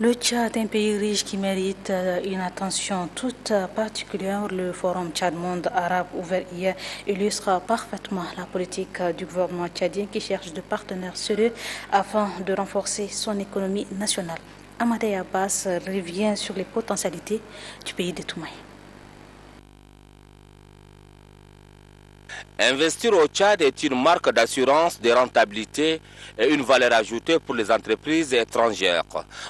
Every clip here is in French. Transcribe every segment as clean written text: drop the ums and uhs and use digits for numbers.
Le Tchad est un pays riche qui mérite une attention toute particulière. Le Forum Tchad-Monde arabe ouvert hier illustre parfaitement la politique du gouvernement tchadien qui cherche de partenaires sérieux afin de renforcer son économie nationale. Amadé Abbas revient sur les potentialités du pays de Toumaï. Investir au Tchad est une marque d'assurance de rentabilité et une valeur ajoutée pour les entreprises étrangères.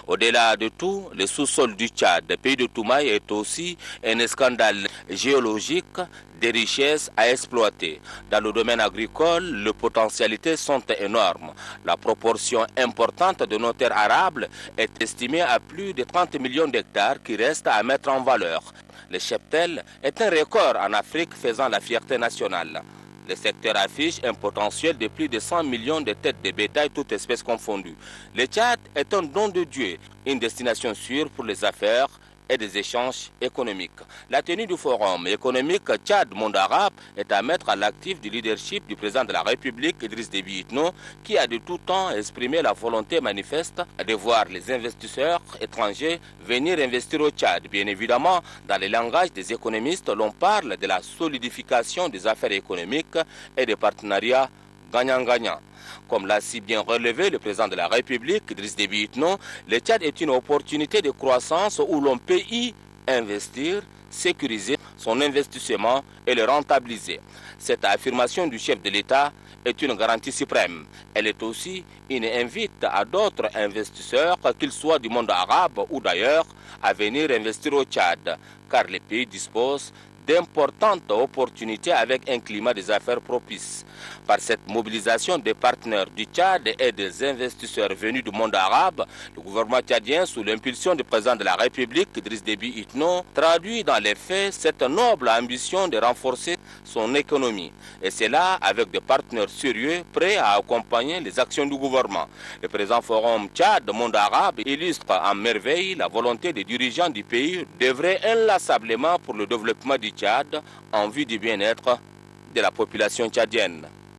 Au-delà de tout, le sous-sol du Tchad, le pays de Toumaï, est aussi un scandale géologique des richesses à exploiter. Dans le domaine agricole, les potentialités sont énormes. La proportion importante de nos terres arables est estimée à plus de 30 millions d'hectares qui restent à mettre en valeur. Le cheptel est un record en Afrique faisant la fierté nationale. Le secteur affiche un potentiel de plus de 100 millions de têtes de bétail, toutes espèces confondues. Le Tchad est un don de Dieu, une destination sûre pour les affaires et des échanges économiques. La tenue du forum économique Tchad-Monde arabe est à mettre à l'actif du leadership du président de la République, Idriss Déby Itno, qui a de tout temps exprimé la volonté manifeste de voir les investisseurs étrangers venir investir au Tchad. Bien évidemment, dans le langage des économistes, l'on parle de la solidification des affaires économiques et des partenariats gagnant-gagnant. Comme l'a si bien relevé le président de la République, Idriss Déby Itno, le Tchad est une opportunité de croissance où l'on peut y investir, sécuriser son investissement et le rentabiliser. Cette affirmation du chef de l'État est une garantie suprême. Elle est aussi une invite à d'autres investisseurs, qu'ils soient du monde arabe ou d'ailleurs, à venir investir au Tchad, car le pays dispose d'importantes opportunités avec un climat des affaires propice. Par cette mobilisation des partenaires du Tchad et des investisseurs venus du monde arabe, le gouvernement tchadien, sous l'impulsion du président de la République, Idriss Déby Itno, traduit dans les faits cette noble ambition de renforcer son économie. Et c'est là avec des partenaires sérieux prêts à accompagner les actions du gouvernement. Le présent forum Tchad-Monde arabe illustre en merveille la volonté des dirigeants du pays d'œuvrer inlassablement pour le développement du Tchad en vue du bien-être de la population tchadienne.